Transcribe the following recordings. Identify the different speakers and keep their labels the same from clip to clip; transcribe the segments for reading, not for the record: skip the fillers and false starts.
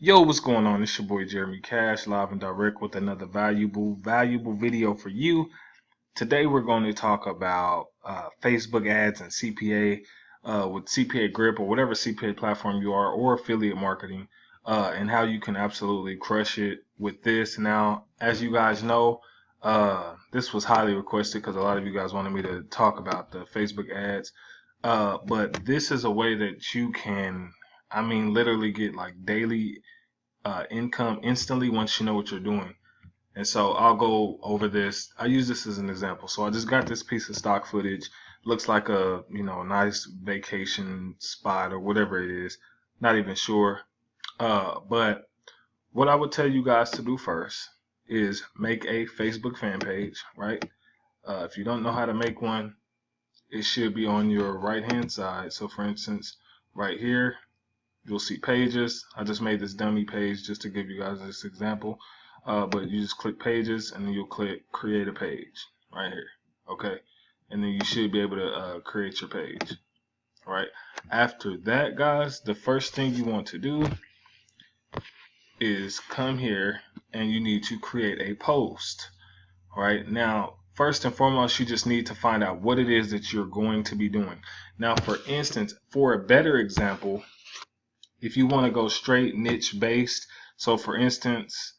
Speaker 1: Yo, what's going on? It's your boy Jeremy Cash, live and direct with another valuable video for you. Today we're going to talk about Facebook ads and CPA with Cpagrip or whatever CPA platform you are, or affiliate marketing, and how you can absolutely crush it with this. Now, as you guys know, this was highly requested because a lot of you guys wanted me to talk about the Facebook ads. But this is a way that you can, literally get like daily income instantly once you know what you're doing. And so I'll go over this. I use this as an example. So I just got this piece of stock footage. Looks like a nice vacation spot or whatever it is. Not even sure. But what I would tell you guys to do first is make a Facebook fan page, right? If you don't know how to make one, it should be on your right hand side. So for instance, right here, you'll see pages. I just made this dummy page just to give you guys this example. But you just click pages and then you'll click create a page right here. Okay. And then you should be able to create your page. Right. After that, guys, the first thing you want to do is come here and you need to create a post. Right. Now, first and foremost, you just need to find out what it is that you're going to be doing. Now, for instance, for a better example, if you want to go straight niche based, so for instance,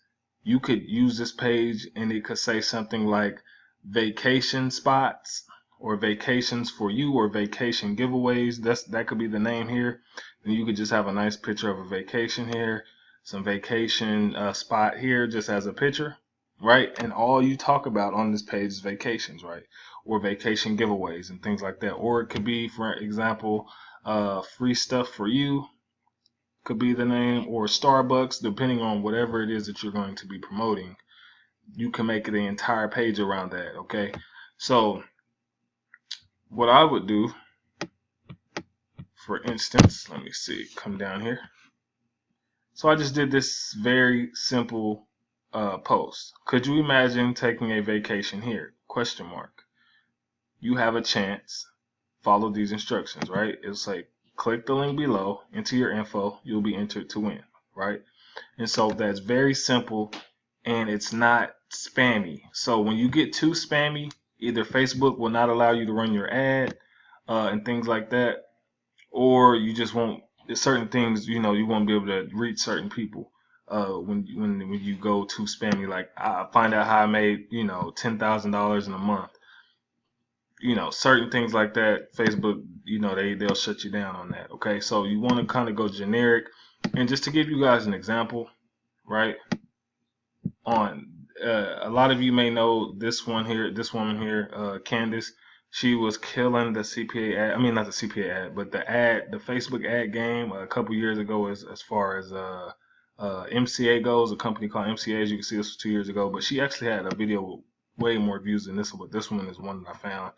Speaker 1: you could use this page and it could say something like vacation spots or vacations for you or vacation giveaways. That could be the name here. And you could just have a nice picture of a vacation here, some vacation spot here just as a picture, right? And all you talk about on this page is vacations, right? Or vacation giveaways and things like that. Or it could be, for example, free stuff for you could be the name, or Starbucks, depending on whatever it is that you're going to be promoting. You can make the entire page around that. Okay, so what I would do, for instance, let me see, come down here. So I just did this very simple post. Could you imagine taking a vacation here? Question mark. You have a chance. Follow these instructions, right? It's like, click the link below, enter your info, you'll be entered to win, right? And so that's very simple and it's not spammy. So when you get too spammy, either Facebook will not allow you to run your ad and things like that, or you just won't, there's certain things, you won't be able to reach certain people when you go too spammy. Like, I find out how I made, $10,000 in a month. Certain things like that, Facebook, they'll shut you down on that. Okay, so you want to kind of go generic. And just to give you guys an example, right? On a lot of you may know this woman here, Candace. She was killing the CPA ad. I mean, not the CPA ad, but the Facebook ad game a couple years ago, as far as MCA goes, a company called MCA. As you can see, this was 2 years ago, but she actually had a video with way more views than this one. But this one is one that I found.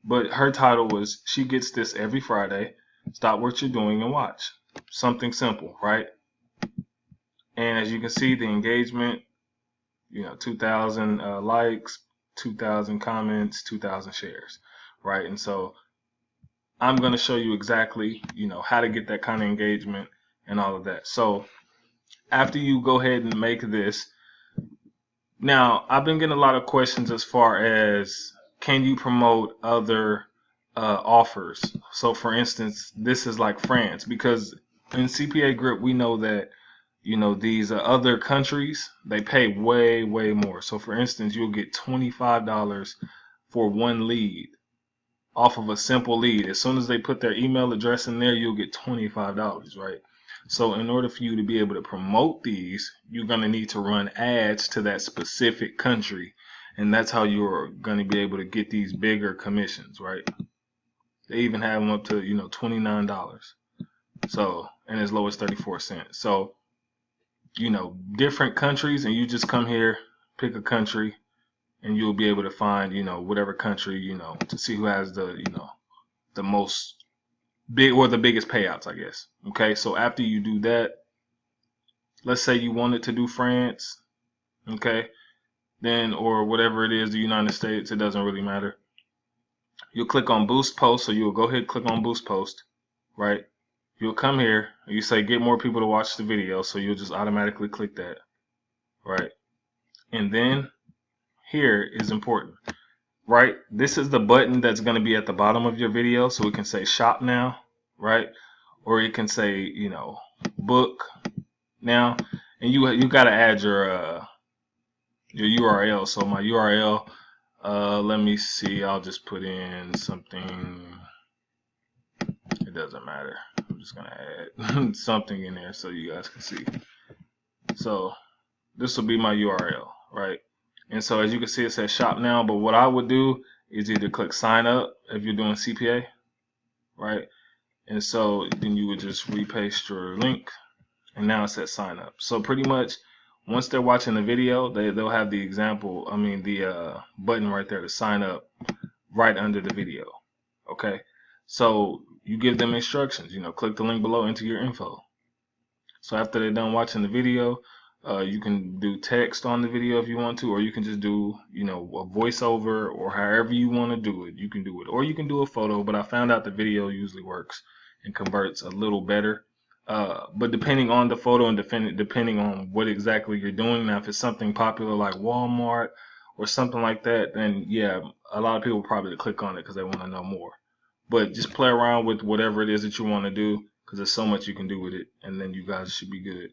Speaker 1: But her title was, she gets this every Friday. Stop what you're doing and watch. Something simple, right? And as you can see, the engagement, 2,000 likes, 2,000 comments, 2,000 shares, right? And so I'm going to show you exactly, how to get that kind of engagement and all of that. So after you go ahead and make this, now I've been getting a lot of questions as far as, can you promote other offers? So for instance, this is like France, because in Cpagrip we know that these other countries, they pay way more. So for instance, you'll get $25 for one lead off of a simple lead. As soon as they put their email address in there, you'll get $25, right? So in order for you to be able to promote these, you're going to need to run ads to that specific country. And that's how you're going to be able to get these bigger commissions, right? They even have them up to, $29. So, and as low as 34 cents. So, different countries, and you just come here, pick a country, and you'll be able to find, whatever country, to see who has the, the most big or the biggest payouts, I guess. Okay. So after you do that, let's say you wanted to do France. Okay. Then, or whatever it is, the United States, it doesn't really matter. You'll click on boost post. So you'll go ahead and click on boost post, right? you'll come here and you say get more people to watch the video, so you'll just automatically click that, right? And then here is important, right? This is the button that's going to be at the bottom of your video, so we can say shop now, right? Or you can say, you know, book now, and you got to add your URL. So my URL, let me see, I'll just put in something. It doesn't matter. I'm just gonna add something in there so you guys can see. So this will be my URL, right? And so as you can see, it says shop now, but what I would do is either click sign up if you're doing CPA, right? And so then you would just repaste your link, and now it says sign up. So pretty much once they're watching the video, they'll have the example, the button right there to sign up right under the video. Okay, so you give them instructions, you know, click the link below, enter your info. So after they're done watching the video, you can do text on the video if you want to, or you can just do, you know, a voiceover, or however you want to do it, you can do it. Or you can do a photo, but I found out the video usually works and converts a little better. But depending on the photo and depending on what exactly you're doing, now if it's something popular like Walmart or something like that, then yeah, a lot of people probably click on it because they want to know more. But just play around with whatever it is that you want to do, because there's so much you can do with it, and then you guys should be good.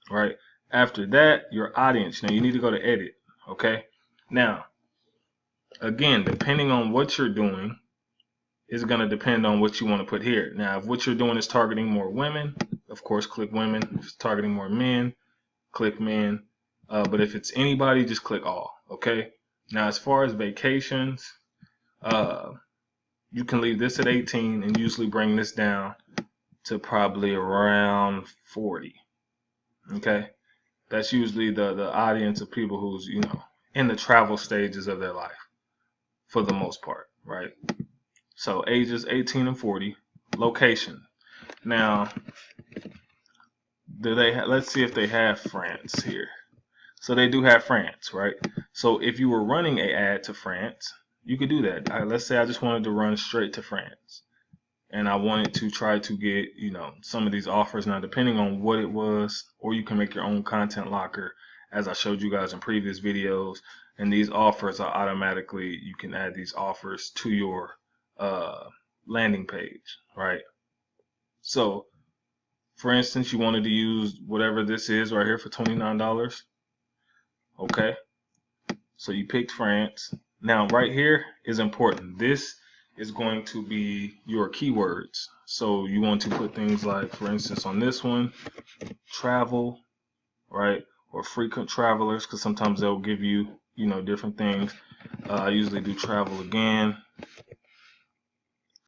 Speaker 1: Right? After that, your audience. Now you need to go to edit. Okay? Now, again, depending on what you're doing, is going to depend on what you want to put here. Now, if what you're doing is targeting more women, of course, click women. If it's targeting more men, click men. But if it's anybody, just click all. Okay? Now, as far as vacations, you can leave this at 18 and usually bring this down to probably around 40. Okay? That's usually the audience of people who's, you know, in the travel stages of their life for the most part, right? So ages 18 and 40. Location. Now, let's see if they have France here. So they do have France, right? So if you were running an ad to France, you could do that. Let's say I just wanted to run straight to France, and I wanted to try to get, you know, some of these offers. Now, depending on what it was, or you can make your own content locker, as I showed you guys in previous videos. And these offers are automatically, you can add these offers to your landing page, right? So, for instance, you wanted to use whatever this is right here for $29. Okay, so you picked France. Now, right here is important. This is going to be your keywords. So you want to put things like, for instance, on this one, travel, right? Or frequent travelers, because sometimes they'll give you, you know, different things. I usually do travel again.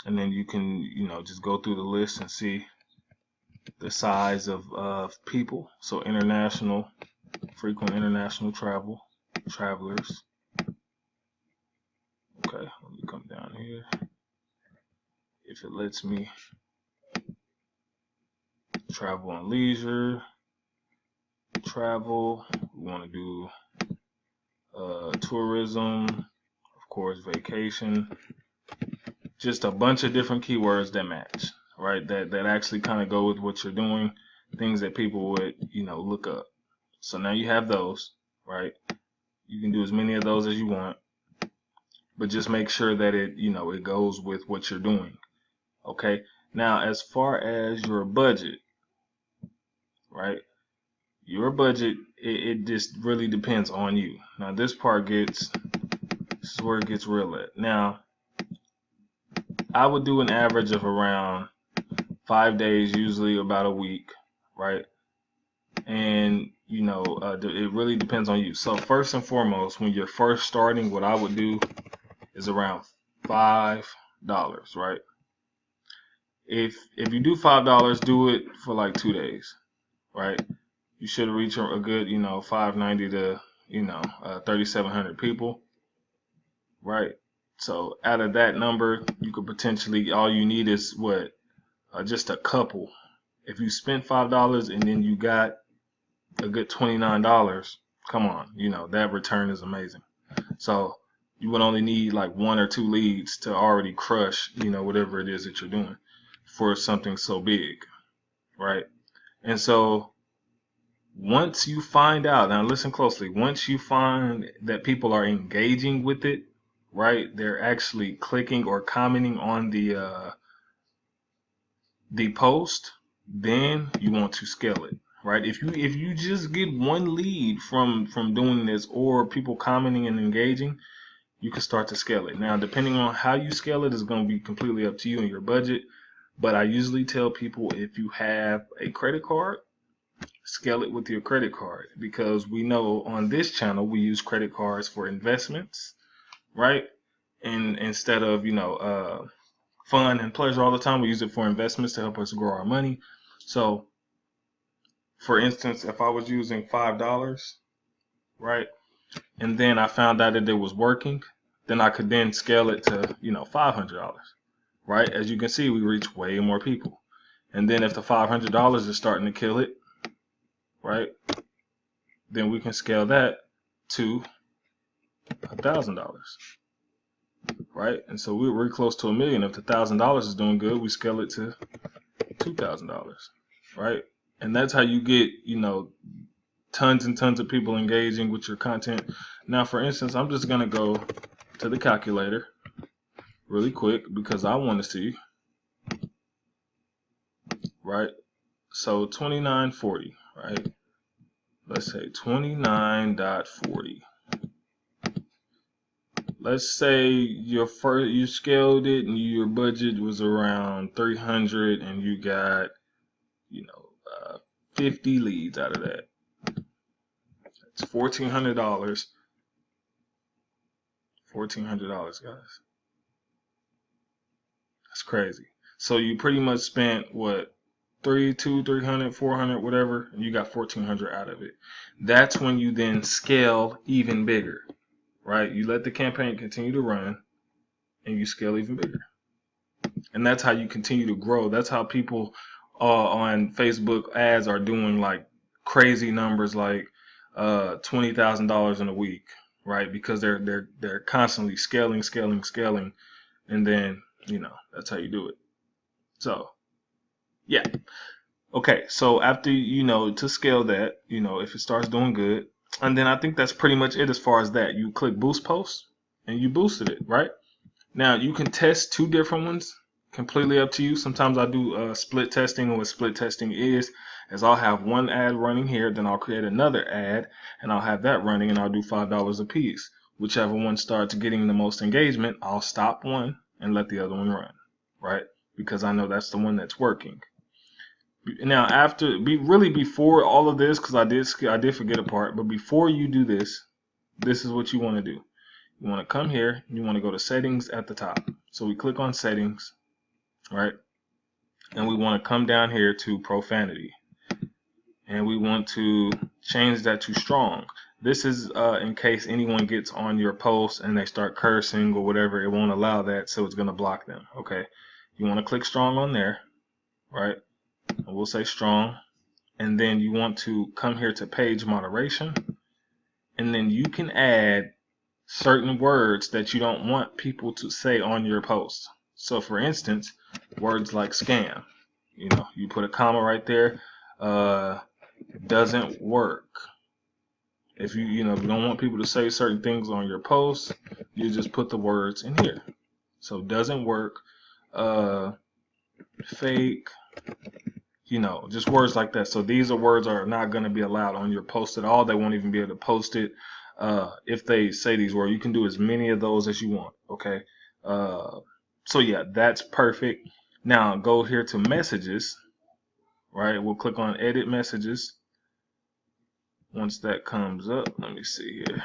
Speaker 1: And then you can, you know, just go through the list and see the size of people. So international, frequent international travelers. Okay, let me come down here. If it lets me, travel and leisure, travel, we want to do tourism, of course, vacation. Just a bunch of different keywords that match, right? That actually kind of go with what you're doing, things that people would, you know, look up. So now you have those, right? You can do as many of those as you want, but just make sure that it, you know, it goes with what you're doing. Okay. Now, as far as your budget, right? Your budget, it just really depends on you. Now, this is where it gets real at. Now, I would do an average of around 5 days, usually about a week, right? And, you know, it really depends on you. So first and foremost, when you're first starting, what I would do is around $5, right? If you do $5, do it for like 2 days, right? You should reach a good, you know, 590 to, you know, 3,700 people, right? So out of that number, you could potentially, all you need is what? Just a couple. If you spent $5 and then you got a good $29, come on, you know, that return is amazing. So you would only need like 1 or 2 leads to already crush, you know, whatever it is that you're doing for something so big, right? And so once you find out, now listen closely, once you find that people are engaging with it, right? They're actually clicking or commenting on the post, then you want to scale it, right? If you just get one lead from doing this, or people commenting and engaging, you can start to scale it. Now, depending on how you scale it is going to be completely up to you and your budget. But I usually tell people, if you have a credit card, scale it with your credit card, because we know on this channel we use credit cards for investments, right? And instead of fun and pleasure all the time, we use it for investments to help us grow our money. So for instance, if I was using $5, right, and then I found out that it was working, then I could then scale it to $500, right? As you can see, we reach way more people. And then if the $500 is starting to kill it, right, then we can scale that to $1,000, right? And so we're close to $1 million. If the $1,000 is doing good, we scale it to $2,000, right? And that's how you get tons and tons of people engaging with your content. Now, for instance, I'm just gonna go to the calculator really quick because I want to see, right? So 29.40, right? Let's say 29.40. Let's say you scaled it and your budget was around 300 and you got 50 leads out of that. That's $1,400. $1,400, guys. That's crazy. So you pretty much spent what, 300, 400, whatever, and you got 1,400 out of it. That's when you then scale even bigger, right? You let the campaign continue to run and you scale even bigger. And that's how you continue to grow. That's how people on Facebook ads are doing like crazy numbers, like $20,000 in a week, right? Because they're constantly scaling, and then that's how you do it. So yeah. Okay, so after to scale that, if it starts doing good, and then I think that's pretty much it as far as that. You click boost post and you boosted it, right? Now you can test two different ones, completely up to you. Sometimes I do split testing, and what split testing is I'll have one ad running here, then I'll create another ad and I'll have that running, and I'll do $5 a piece. Whichever one starts getting the most engagement, I'll stop one and let the other one run, right? Because I know that's the one that's working. Now, before all of this, because I did forget a part, but before you do this, this is what you want to do. You want to come here, you want to go to settings at the top. So we click on settings, right? And we want to come down here to profanity. And we want to change that to strong. This is in case anyone gets on your post and they start cursing or whatever, it won't allow that, so it's going to block them, okay? You want to click strong on there, right? And we'll say strong. And then you want to come here to page moderation. And then you can add certain words that you don't want people to say on your post. So for instance, words like scam, you put a comma right there, doesn't work. If you don't want people to say certain things on your post, you just put the words in here. So doesn't work, fake, just words like that. So these words are not going to be allowed on your post at all. They won't even be able to post it if they say these words. You can do as many of those as you want, okay? So yeah, that's perfect. Now go here to messages, right? We'll click on edit messages. Once that comes up, let me see here.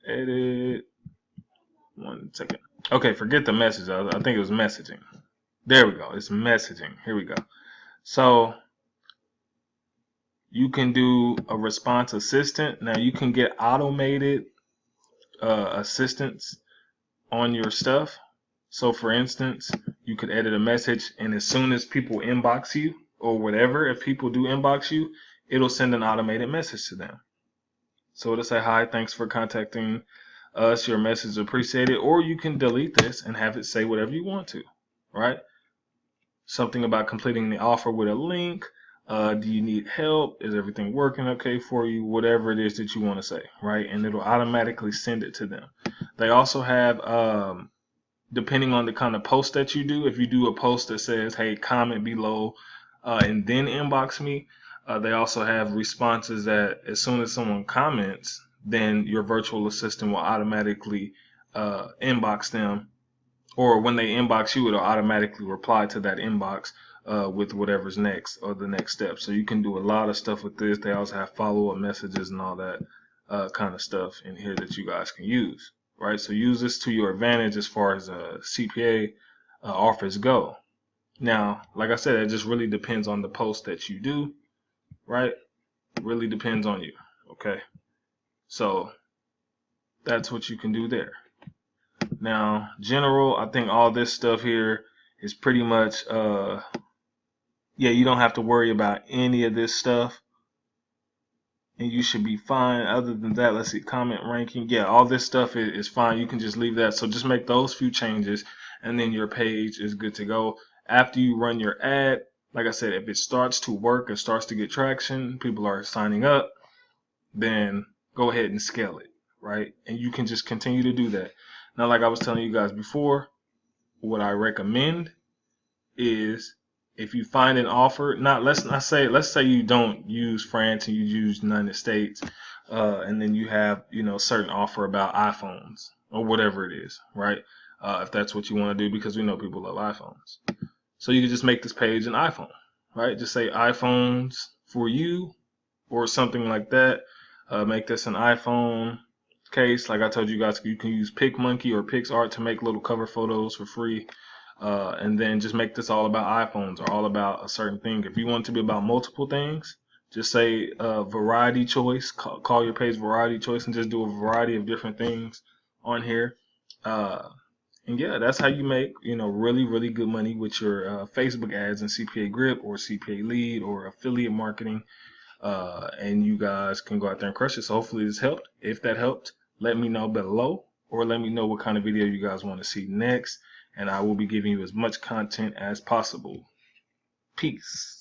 Speaker 1: Edit. 1 second. Okay, forget the message. I think it was messaging. There we go. It's messaging. Here we go. So you can do a response assistant. Now you can get automated assistants on your stuff. So for instance, you could edit a message, and as soon as people inbox you or whatever, if people do inbox you, it'll send an automated message to them. So it'll say, hi, thanks for contacting us. Your message is appreciated. Or you can delete this and have it say whatever you want to, right? something about completing the offer with a link. Do you need help? Is everything working okay for you? Whatever it is that you want to say, right? And it'll automatically send it to them. They also have, depending on the kind of post that you do, if you do a post that says, hey, comment below and then inbox me, they also have responses that as soon as someone comments, then your virtual assistant will automatically inbox them, or when they inbox you, it'll automatically reply to that inbox with whatever's next or the next step. So you can do a lot of stuff with this. They also have follow-up messages and all that kind of stuff in here that you guys can use, right? So use this to your advantage as far as CPA offers go. Now, like I said, it just really depends on the post that you do, right? It really depends on you, okay? So that's what you can do there. Now, general, I think all this stuff here is pretty much, yeah, you don't have to worry about any of this stuff, and you should be fine. Other than that, let's see, comment ranking. Yeah, all this stuff is fine. You can just leave that. So just make those few changes, and then your page is good to go. After you run your ad, like I said, if it starts to work and starts to get traction, people are signing up, then go ahead and scale it, right? And you can just continue to do that. Now, like I was telling you guys before, what I recommend is if you find an offer, let's say you don't use France and you use United States, and then you have, certain offer about iPhones or whatever it is, right? If that's what you want to do, because we know people love iPhones. So you can just make this page an iPhone, right? Just say iPhones for you or something like that. Make this an iPhone case. Like I told you guys, you can use PicMonkey or PixArt to make little cover photos for free. And then just make this all about iPhones or all about a certain thing. If you want it to be about multiple things, just say variety choice. Call your page variety choice and just do a variety of different things on here. And yeah, that's how you make, really, really good money with your Facebook ads and Cpagrip or CPA lead or affiliate marketing. And you guys can go out there and crush it. So hopefully this helped. If that helped, let me know below, or let me know what kind of video you guys want to see next. And I will be giving you as much content as possible. Peace.